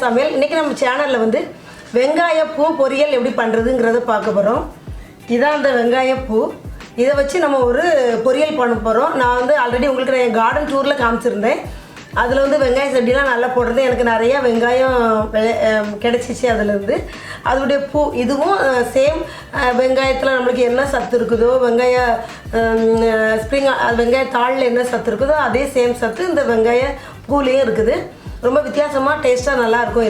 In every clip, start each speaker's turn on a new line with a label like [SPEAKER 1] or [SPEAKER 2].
[SPEAKER 1] சமையல். இன்றைக்கி நம்ம சேனலில் வந்து வெங்காயப்பூ பொரியல் எப்படி பண்ணுறதுங்கிறத பார்க்க போகிறோம். இதான் அந்த வெங்காயப்பூ. இதை வச்சு நம்ம ஒரு பொரியல் பண்ண போகிறோம். நான் வந்து ஆல்ரெடி உங்களுக்கு என் கார்டன் டூரில் காமிச்சிருந்தேன். அதில் வந்து வெங்காய சட்டிலாம் நல்லா போடுறது. எனக்கு நிறையா வெங்காயம் கிடச்சிச்சு. அதுலேருந்து அதோடைய பூ இதுவும் சேம். வெங்காயத்தில் நம்மளுக்கு என்ன சத்து இருக்குதோ, வெங்காய தாளில் என்ன சத்து இருக்குதோ அதே சேம் சத்து இந்த வெங்காய பூலேயும் இருக்குது. ரொம்ப வித்தியாசமாக டேஸ்ட்டாக நல்லாயிருக்கும்.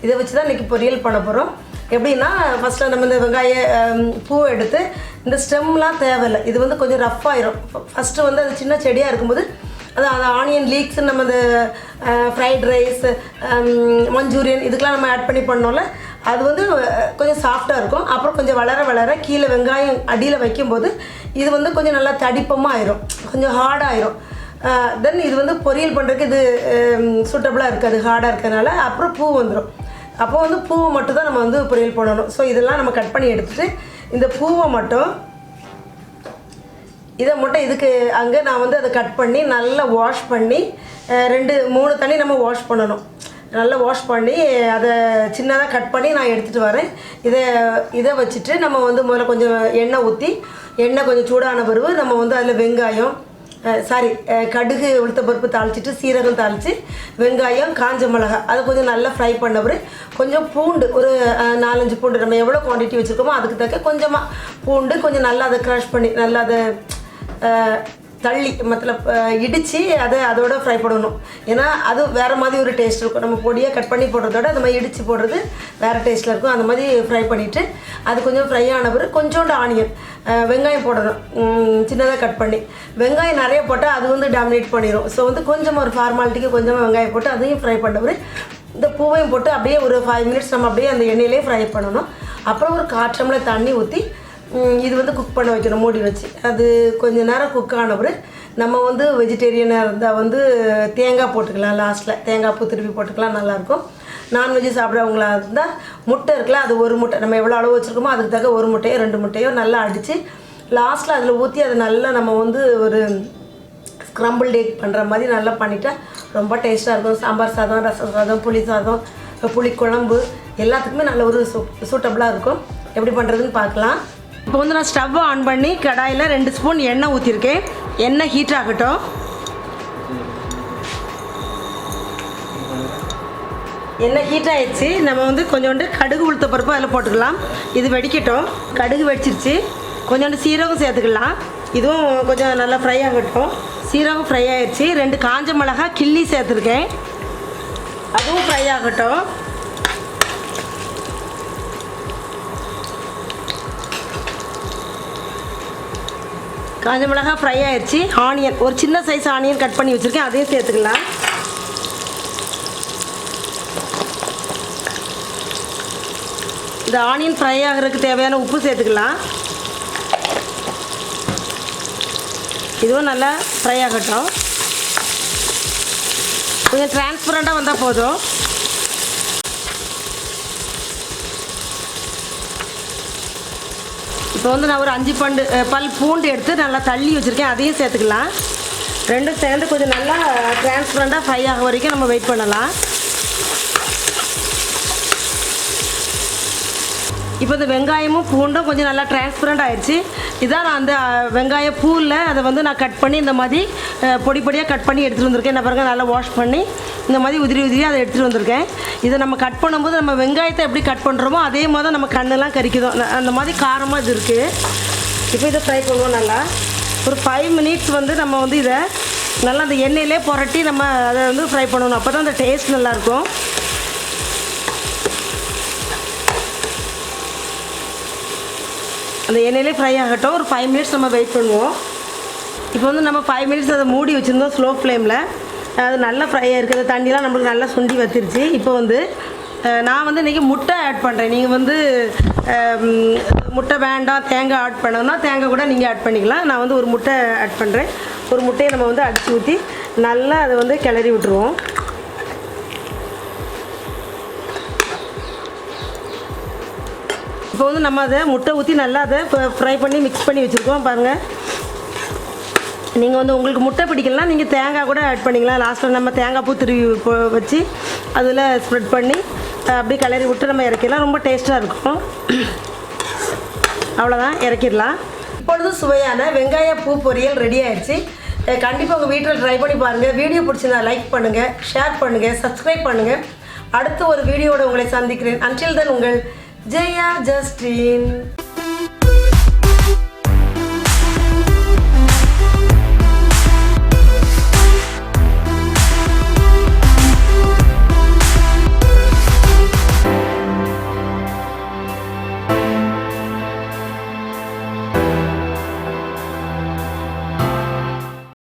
[SPEAKER 1] இதை வச்சு தான் இன்றைக்கி பொரியல் பண்ண போகிறோம். எப்படின்னா ஃபஸ்ட்டு நம்ம இந்த வெங்காய பூ எடுத்து இந்த ஸ்டெம்லாம் தேவையில்லை. இது வந்து கொஞ்சம் ரஃப் ஆயிரும். ஃபஸ்ட்டு வந்து அது சின்ன செடியாக இருக்கும்போது அது ஆனியன் லீக்ஸ் நம்ம இந்த ஃப்ரைட் ரைஸ், மஞ்சூரியன் இதுக்கெலாம் நம்ம ஆட் பண்ணி பண்ணோம்ல, அது வந்து கொஞ்சம் சாஃப்டாக இருக்கும். அப்புறம் கொஞ்சம் வளர வளர கீழே வெங்காயம் அடியில் வைக்கும்போது இது வந்து கொஞ்சம் நல்லா தடிப்பமாக ஆயிரும், கொஞ்சம் ஹார்டாகிடும். தென் இது வந்து பொரியல் பண்ணுறதுக்கு இது சூட்டபுளாக இருக்காது, ஹார்டாக இருக்கிறதுனால. அப்புறம் பூ வந்துடும். அப்போ வந்து பூவை மட்டும் தான் நம்ம வந்து பொரியல் பண்ணணும். ஸோ இதெல்லாம் நம்ம கட் பண்ணி எடுத்துகிட்டு இந்த பூவை மட்டும் இதுக்கு அங்கே நான் வந்து அதை கட் பண்ணி நல்லா வாஷ் பண்ணி 2-3 தண்ணி நம்ம வாஷ் பண்ணணும். நல்லா வாஷ் பண்ணி அதை சின்னதாக கட் பண்ணி நான் எடுத்துகிட்டு வரேன். இதை வச்சுட்டு நம்ம வந்து முதல்ல கொஞ்சம் எண்ணெய் ஊற்றி, எண்ணெய் கொஞ்சம் சூடான பிறகு நம்ம வந்து அதில் வெங்காயம் கடுகு உளுத்தப்பருப்பு தாளிச்சிட்டு, சீரகம் தாளித்து, வெங்காயம், காஞ்ச மிளகாய் அதை கொஞ்சம் நல்லா ஃப்ரை பண்ண பிறகு கொஞ்சம் பூண்டு, ஒரு 4-5 பூண்டு, நம்ம எவ்வளோ குவான்டிட்டி வச்சுருக்கோமோ அதுக்கு தக்க கொஞ்சமாக பூண்டு கொஞ்சம் நல்லா அதை க்ரஷ் பண்ணி நல்லா அதை தள்ளி இடித்து அதோட ஃப்ரை பண்ணணும். ஏன்னா அது வேறு மாதிரி ஒரு டேஸ்ட் இருக்கும். நம்ம பொடியாக கட் பண்ணி போடுறதோட அந்த மாதிரி இடித்து போடுறது வேறு டேஸ்ட்டில் இருக்கும். அந்த மாதிரி ஃப்ரை பண்ணிவிட்டு அது கொஞ்சம் ஃப்ரை ஆன பிறகு கொஞ்சோண்டு ஆனியன், வெங்காயம் போடணும் சின்னதாக கட் பண்ணி. வெங்காயம் நிறைய போட்டால் அது வந்து டாமினேட் பண்ணிடும். ஸோ வந்து கொஞ்சம் ஒரு ஃபார்மாலிட்டிக்கு கொஞ்சமாக வெங்காயம் போட்டு அதையும் ஃப்ரை பண்ண பிறகு இந்த பூவையும் போட்டு அப்படியே ஒரு 5 மினிட்ஸ் நம்ம அப்படியே அந்த எண்ணெயிலே ஃப்ரை பண்ணணும். அப்புறம் ஒரு 1/4 டம்ளர் தண்ணி ஊற்றி இது வந்து குக் பண்ண வைக்கணும் மூடி வச்சு. அது கொஞ்சம் நேரம் குக் ஆன பிறகு நம்ம வந்து வெஜிடேரியனாக இருந்தால் வந்து தேங்காய் போட்டுக்கலாம். லாஸ்ட்டில் தேங்காய் பூ திருப்பி போட்டுக்கலாம், நல்லாயிருக்கும். நான்வெஜ்ஜு சாப்பிட்றவங்களா இருந்தால் முட்டை இருக்குல்ல, அது ஒரு முட்டை நம்ம எவ்வளோ அளவு வச்சுருக்கோமோ அதுக்கு தக்க 1 முட்டையோ 2 முட்டையோ நல்லா அடித்து லாஸ்ட்டில் அதில் ஊற்றி அதை நல்லா நம்ம வந்து ஒரு ஸ்க்ரம்பிள் எக் பண்ணுற மாதிரி நல்லா பண்ணிட்டா ரொம்ப டேஸ்ட்டாக இருக்கும். சாம்பார் சாதம், ரசம் சாதம், புளி சாதம், புளிக்குழம்பு எல்லாத்துக்குமே நல்ல ஒரு சூட்டபுளாக இருக்கும். எப்படி பண்ணுறதுன்னு பார்க்கலாம். இப்போ வந்து நான் ஸ்டவ்வை ஆன் பண்ணி கடாயில் 2 ஸ்பூன் எண்ணெய் ஊற்றிருக்கேன். எண்ணெய் ஹீட் ஆகட்டும். எண்ணெய் ஹீட் ஆகிடுச்சு. நம்ம வந்து கொஞ்சோண்டு கடுகு உளுத்த பருப்பு அதில் போட்டுக்கலாம். இது வெடிக்கட்டும். கடுகு வெடிச்சிருச்சு. கொஞ்சோண்டு சீரகம் சேர்த்துக்கலாம். இதுவும் கொஞ்சம் நல்லா ஃப்ரை ஆகட்டும். சீரகம் ஃப்ரை ஆகிடுச்சு. 2 காஞ்ச மிளகாய் கிள்ளி சேர்த்துருக்கேன், அதுவும் ஃப்ரை ஆகட்டும். காஞ்ச மிளகாய் ஃப்ரை ஆகிடுச்சு. ஆனியன், ஒரு சின்ன சைஸ் ஆனியன் கட் பண்ணி வச்சுருக்கேன், அதையும் சேர்த்துக்கலாம். இந்த ஆனியன் ஃப்ரை ஆகிறதுக்கு தேவையான உப்பு சேர்த்துக்கலாம். இதுவும் நல்லா ஃப்ரை ஆகட்டும். கொஞ்சம் டிரான்ஸ்பரண்ட்டாக வந்தால் போதும். இப்போ வந்து நான் ஒரு 5 பல் பூண்டு எடுத்து நல்லா தள்ளி வச்சுருக்கேன், அதையும் சேர்த்துக்கலாம். ரெண்டும் சேர்ந்து கொஞ்சம் நல்லா டிரான்ஸ்பரண்ட்டாக ஃப்ரை ஆக வரைக்கும் நம்ம வெயிட் பண்ணலாம். இப்போ இந்த வெங்காயமும் பூண்டும் கொஞ்சம் நல்லா டிரான்ஸ்பரண்ட் ஆகிடுச்சு. இதான் நான் அந்த வெங்காய பூவில் அதை வந்து நான் கட் பண்ணி இந்த மாதிரி பொடியாக கட் பண்ணி எடுத்துகிட்டு வந்திருக்கேன். நான் பாருங்கள் நல்லா வாஷ் பண்ணி இந்த மாதிரி உதிரி அதை எடுத்துகிட்டு வந்திருக்கேன். இதை நம்ம கட் பண்ணும்போது நம்ம வெங்காயத்தை எப்படி கட் பண்ணுறோமோ அதே மாதிரி தான் நம்ம கண்ணெல்லாம் கறிக்குதோம். அந்த மாதிரி காரமாக இது இருக்குது. இப்போ இதை ஃப்ரை பண்ணுவோம் நல்லா. ஒரு 5 மினிட்ஸ் வந்து நம்ம வந்து இதை நல்லா அந்த எண்ணெயிலே புரட்டி நம்ம அதை வந்து ஃப்ரை பண்ணணும். அப்போ தான் அந்த டேஸ்ட் நல்லாயிருக்கும். அந்த எண்ணெயிலே ஃப்ரை ஆகட்டும். ஒரு 5 மினிட்ஸ் நம்ம வெயிட் பண்ணுவோம். இப்போ வந்து நம்ம 5 மினிட்ஸ் அதை மூடி வச்சுருந்தோம் ஸ்லோ ஃப்ளேமில். அது நல்லா ஃப்ரை ஆகிருக்கு. அந்த தண்ணியெலாம் நம்மளுக்கு நல்லா சுண்டி வத்திருச்சு. இப்போ வந்து நான் வந்து இன்றைக்கி முட்டை ஆட் பண்ணுறேன். நீங்கள் வந்து முட்டை வேண்டாம் தேங்காய் ஆட் பண்ணணும்னா தேங்காய் கூட நீங்கள் ஆட் பண்ணிக்கலாம். நான் வந்து ஒரு முட்டை ஆட் பண்ணுறேன். ஒரு முட்டையை நம்ம வந்து அடித்து ஊற்றி நல்லா அதை வந்து கிளறி விட்டுருவோம். இப்போ வந்து நம்ம அதை முட்டை ஊற்றி நல்லா அதை ஃப்ரை பண்ணி மிக்ஸ் பண்ணி வச்சுருக்கோம் பாருங்கள். நீங்கள் வந்து உங்களுக்கு முட்டை பிடிக்கலாம், நீங்கள் தேங்காய் கூட ஆட் பண்ணிக்கலாம். லாஸ்ட்டில் நம்ம தேங்காய் பூ திருவி வச்சு அதில் ஸ்ப்ரெட் பண்ணி அப்படி கிளறி விட்டு நம்ம இறக்கிடலாம். ரொம்ப டேஸ்ட்டாக இருக்கும். அவ்வளோதான், இறக்கிடலாம். இப்பொழுது சுவையான வெங்காய பூ பொரியல் ரெடி ஆயிடுச்சு. கண்டிப்பாக உங்கள் வீட்டில் ட்ரை பண்ணி பாருங்கள். வீடியோ பிடிச்சிருந்தா லைக் பண்ணுங்கள், ஷேர் பண்ணுங்கள், சப்ஸ்கிரைப் பண்ணுங்கள். அடுத்த ஒரு வீடியோவோட உங்களை சந்திக்கிறேன். அன்டில் தென் உங்கள் ஜெயா ஜஸ்டின்.